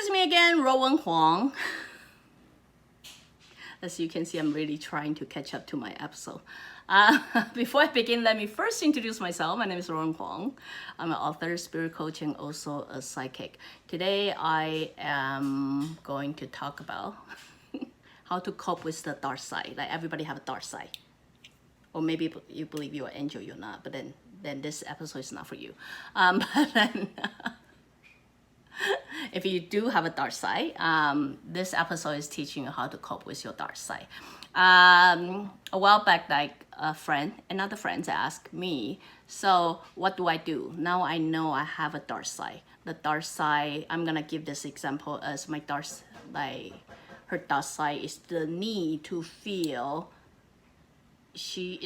is me again, Ruowen Huang. As you can see, I'm really trying to catch up to my episode. Before I begin, let me first introduce myself. My name is Ruowen Huang. I'm an author, spirit coach, and also a psychic. Today, I am going to talk about how to cope with the dark side. Like everybody have a dark side. Or maybe you believe you're an angel, you're not, but then this episode is not for you. But then, if you do have a dark side, this episode is teaching you how to cope with your dark side. A while back, like another friend asked me, so what do I do? Now I know I have a dark side. The dark side, I'm gonna give this example as my dark side. Her dark side is the need to feel she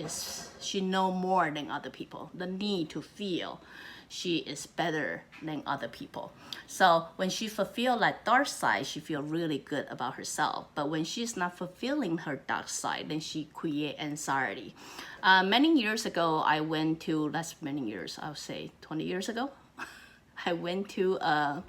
know more than other people. The need to feel she is better than other people. So when she fulfill that dark side, she feel really good about herself. But when she's not fulfilling her dark side, then she create anxiety. Many years ago, I went to, that's many years, I would say 20 years ago, I went to a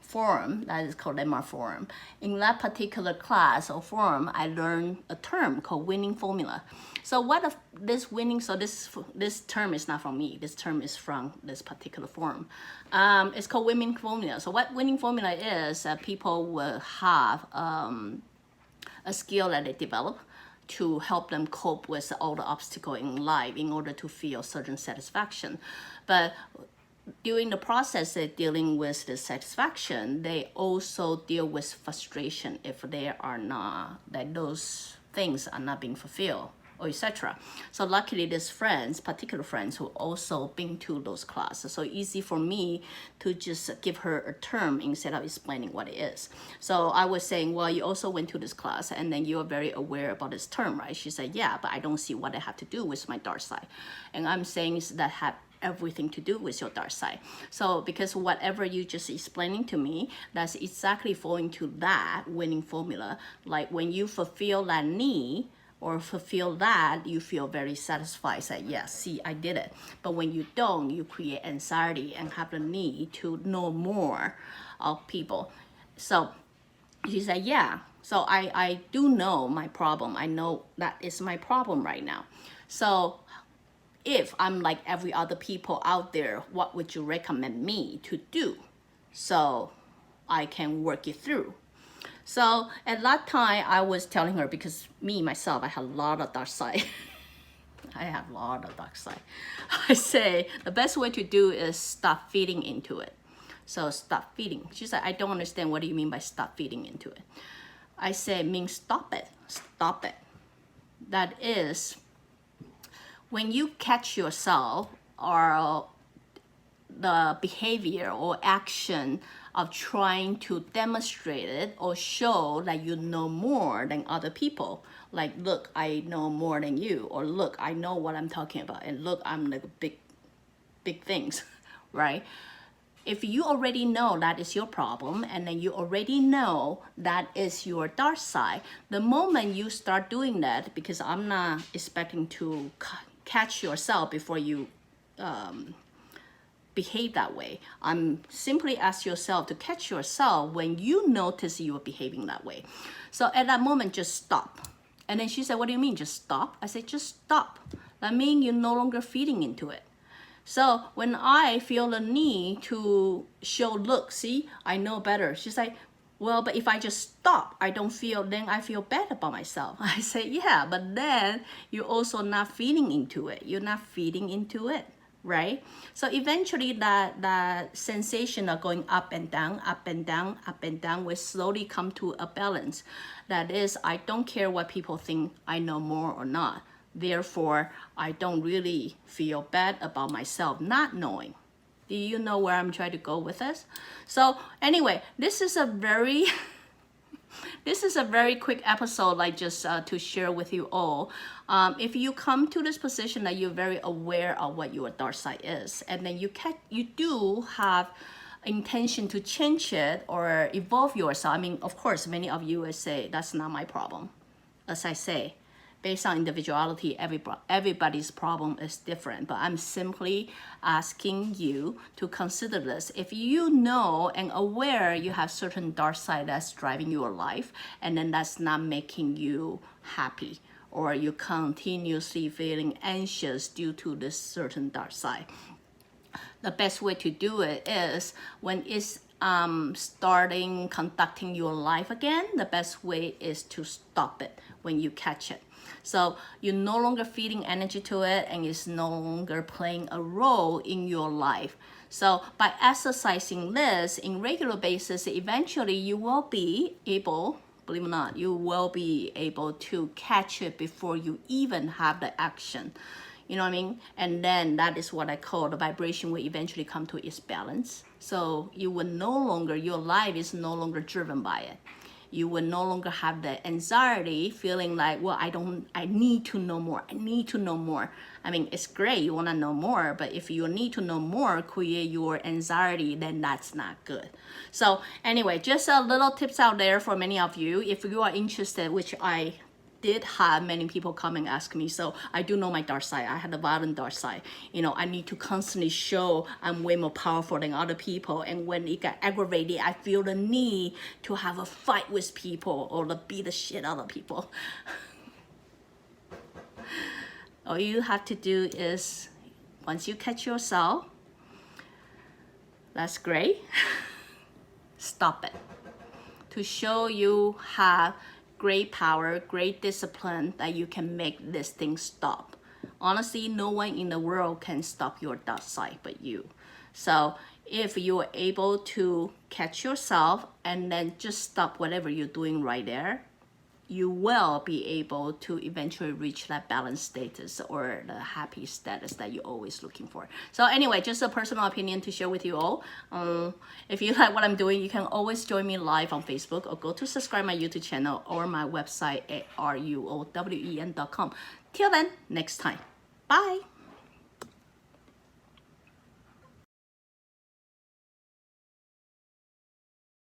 forum that is called Lemma Forum. In that particular class or forum, I learned a term called winning formula. So what this winning, so this term is not from me, this term is from this particular forum. It's called winning formula. So what winning formula is, people will have a skill that they develop to help them cope with all the obstacles in life in order to feel certain satisfaction. But during the process of dealing with the satisfaction, they also deal with frustration if they are not, that those things are not being fulfilled, or etc. So luckily this particular friends who also been to those classes, so easy for me to just give her a term instead of explaining what it is. So I was saying, well, you also went to this class and then you're very aware about this term, right? She said, yeah, but I don't see what I have to do with my dark side. And I'm saying is that have everything to do with your dark side. So because whatever you just explaining to me, that's exactly falling to that winning formula. Like when you fulfill that need or fulfill that, you feel very satisfied. Say, yes, see, I did it. But when you don't, you create anxiety and have the need to know more of people. So she said, yeah, so I do know my problem. I know that is my problem right now. So if I'm like every other people out there, what would you recommend me to do so I can work it through? So at that time, I was telling her, because myself, I have a lot of dark side. I have a lot of dark side. I say the best way to do is stop feeding into it. So stop feeding. She said, I don't understand. What do you mean by stop feeding into it? I say, means stop it. Stop it. That is, when you catch yourself or the behavior or action of trying to demonstrate it or show that you know more than other people, like, look, I know more than you, or look, I know what I'm talking about, and look, I'm like big things, right? If you already know that is your problem, and then you already know that is your dark side, the moment you start doing that, because I'm not expecting to catch yourself before you behave that way. I'm simply ask yourself to catch yourself when you notice you are behaving that way. So at that moment, just stop. And then she said, what do you mean, just stop? I said, just stop. That means you're no longer feeding into it. So when I feel the need to show, look, see, I know better. She's like, well, but if I just stop, I don't feel, then I feel bad about myself. I say, yeah, but then you're also not feeding into it. You're not feeding into it, right? So eventually that sensation of going up and down, up and down, up and down will slowly come to a balance. That is, I don't care what people think I know more or not. Therefore, I don't really feel bad about myself not knowing. Do you know where I'm trying to go with this? So anyway, this is a very quick episode, like just to share with you all. If you come to this position that you're very aware of what your dark side is, and then you do have intention to change it or evolve yourself. I mean, of course, many of you will say, that's not my problem. As I say, based on individuality, everybody's problem is different. But I'm simply asking you to consider this. If you know and aware you have certain dark side that's driving your life, and then that's not making you happy, or you continuously feeling anxious due to this certain dark side, the best way to do it is when it's starting conducting your life again, the best way is to stop it when you catch it. So you're no longer feeding energy to it, and it's no longer playing a role in your life. So by exercising this in regular basis, eventually you will be able, believe it or not, you will be able to catch it before you even have the action. You know what I mean? And then that is what I call the vibration will eventually come to its balance. So you will no longer, your life is no longer driven by it. You will no longer have the anxiety feeling like, well, I need to know more. I need to know more. I mean, it's great, you want to know more, but if you need to know more, create your anxiety, then that's not good. So anyway, just a little tips out there for many of you. If you are interested, which I did have many people come and ask me, so I do know my dark side. I had a violent dark side. You know, I need to constantly show I'm way more powerful than other people, and when it got aggravated, I feel the need to have a fight with people or to beat the shit out of people. All you have to do is, once you catch yourself, that's great, stop it. To show you have great power, great discipline, that you can make this thing stop. Honestly, no one in the world can stop your dark side but you. So if you are able to catch yourself and then just stop whatever you're doing right there, you will be able to eventually reach that balanced status or the happy status that you're always looking for. So anyway, just a personal opinion to share with you all. If you like what I'm doing, you can always join me live on Facebook, or go to subscribe my YouTube channel or my website at ruowen.com. Till then, next time. Bye.